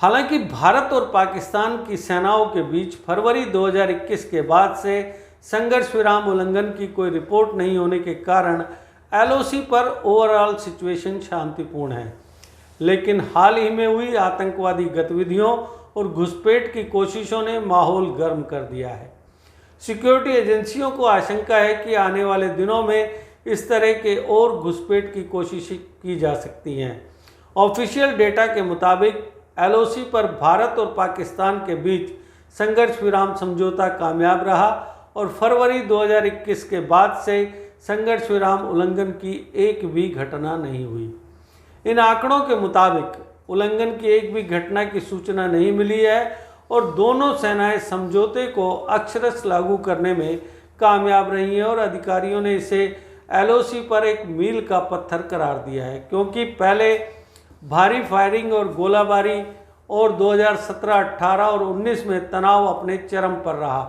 हालांकि भारत और पाकिस्तान की सेनाओं के बीच फरवरी 2021 के बाद से संघर्ष विराम उल्लंघन की कोई रिपोर्ट नहीं होने के कारण एलओसी पर ओवरऑल सिचुएशन शांतिपूर्ण है। लेकिन हाल ही में हुई आतंकवादी गतिविधियों और घुसपैठ की कोशिशों ने माहौल गर्म कर दिया है। सिक्योरिटी एजेंसियों को आशंका है कि आने वाले दिनों में इस तरह के और घुसपैठ की कोशिश की जा सकती हैं। ऑफिशियल डेटा के मुताबिक एलओसी पर भारत और पाकिस्तान के बीच संघर्ष विराम समझौता कामयाब रहा और फरवरी 2021 के बाद से संघर्ष विराम उल्लंघन की एक भी घटना नहीं हुई। इन आंकड़ों के मुताबिक उल्लंघन की एक भी घटना की सूचना नहीं मिली है और दोनों सेनाएं समझौते को अक्षरशः लागू करने में कामयाब रही हैं और अधिकारियों ने इसे एलओसी पर एक मील का पत्थर करार दिया है, क्योंकि पहले भारी फायरिंग और गोलाबारी और 2017, 18 और 19 में तनाव अपने चरम पर रहा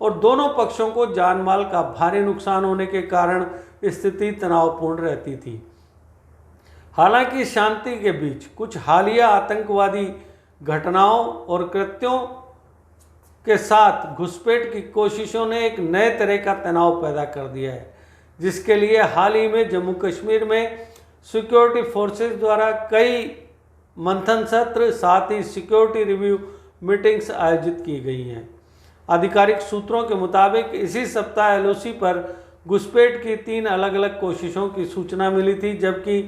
और दोनों पक्षों को जानमाल का भारी नुकसान होने के कारण स्थिति तनावपूर्ण रहती थी। हालांकि शांति के बीच कुछ हालिया आतंकवादी घटनाओं और कृत्यों के साथ घुसपैठ की कोशिशों ने एक नए तरह का तनाव पैदा कर दिया है, जिसके लिए हाल ही में जम्मू कश्मीर में सिक्योरिटी फोर्सेस द्वारा कई मंथन सत्र साथ ही सिक्योरिटी रिव्यू मीटिंग्स आयोजित की गई हैं। आधिकारिक सूत्रों के मुताबिक इसी सप्ताह एलओसी पर घुसपैठ की 3 अलग अलग कोशिशों की सूचना मिली थी, जबकि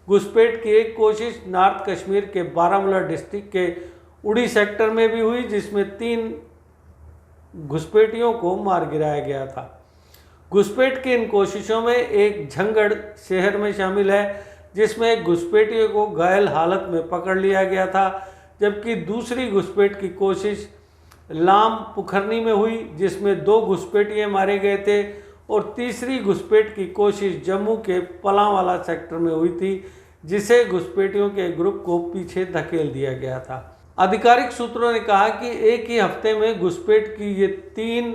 घुसपैठ की एक कोशिश नॉर्थ कश्मीर के बारामूला डिस्ट्रिक्ट के उड़ी सेक्टर में भी हुई, जिसमें 3 घुसपैठियों को मार गिराया गया था। घुसपैठ की इन कोशिशों में एक झंगड़ शहर में शामिल है, जिसमें एक घुसपैठियों को घायल हालत में पकड़ लिया गया था, जबकि दूसरी घुसपैठ की कोशिश लाम पुखरनी में हुई, जिसमें 2 घुसपैठिए मारे गए थे और तीसरी घुसपैठ की कोशिश जम्मू के पलांवाला सेक्टर में हुई थी, जिसे घुसपैठियों के ग्रुप को पीछे धकेल दिया गया था। आधिकारिक सूत्रों ने कहा कि एक ही हफ्ते में घुसपैठ की ये 3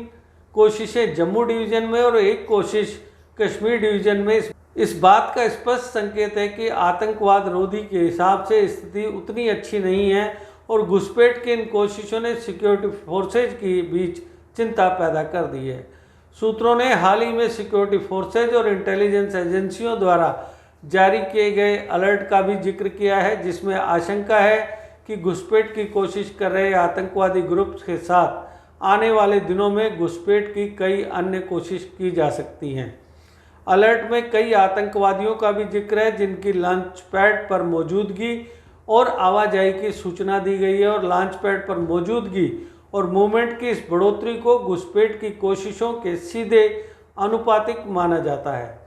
कोशिशें जम्मू डिवीज़न में और एक कोशिश कश्मीर डिवीज़न में इस बात का स्पष्ट संकेत है कि आतंकवाद रोधी के हिसाब से स्थिति उतनी अच्छी नहीं है और घुसपैठ की इन कोशिशों ने सिक्योरिटी फोर्सेज के बीच चिंता पैदा कर दी है। सूत्रों ने हाल ही में सिक्योरिटी फोर्सेज और इंटेलिजेंस एजेंसियों द्वारा जारी किए गए अलर्ट का भी जिक्र किया है, जिसमें आशंका है कि घुसपैठ की कोशिश कर रहे आतंकवादी ग्रुप्स के साथ आने वाले दिनों में घुसपैठ की कई अन्य कोशिश की जा सकती हैं। अलर्ट में कई आतंकवादियों का भी जिक्र है, जिनकी लॉन्च पैड पर मौजूदगी और आवाजाही की सूचना दी गई है और लॉन्च पैड पर मौजूदगी और मूवमेंट की इस बढ़ोतरी को घुसपैठ की कोशिशों के सीधे अनुपातिक माना जाता है।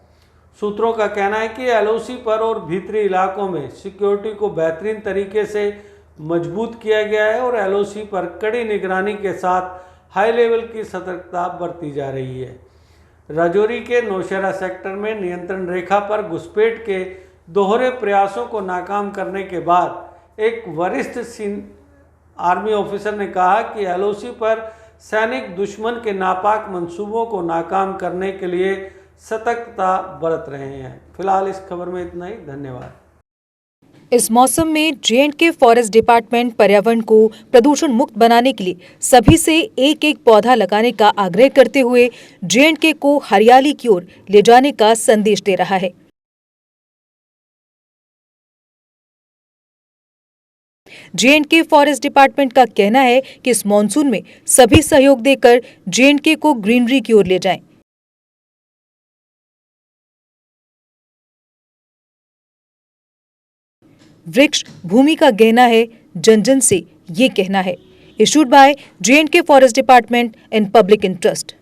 सूत्रों का कहना है कि एलओसी पर और भीतरी इलाकों में सिक्योरिटी को बेहतरीन तरीके से मजबूत किया गया है और एलओसी पर कड़ी निगरानी के साथ हाई लेवल की सतर्कता बरती जा रही है। राजौरी के नौशहरा सेक्टर में नियंत्रण रेखा पर घुसपैठ के दोहरे प्रयासों को नाकाम करने के बाद एक वरिष्ठ आर्मी ऑफिसर ने कहा कि एलओसी पर सैनिक दुश्मन के नापाक मंसूबों को नाकाम करने के लिए सतर्कता बरत रहे हैं। फिलहाल इस खबर में इतना ही। धन्यवाद। इस मौसम में J&K फॉरेस्ट डिपार्टमेंट पर्यावरण को प्रदूषण मुक्त बनाने के लिए सभी से एक-एक पौधा लगाने का आग्रह करते हुए J&K को हरियाली की ओर ले जाने का संदेश दे रहा है। J&K फॉरेस्ट डिपार्टमेंट का कहना है कि इस मॉनसून में सभी सहयोग देकर J&K को ग्रीनरी की ओर ले जाएं। वृक्ष भूमि का गहना है, जन जन से ये कहना है। Issued by J&K forest department in public interest.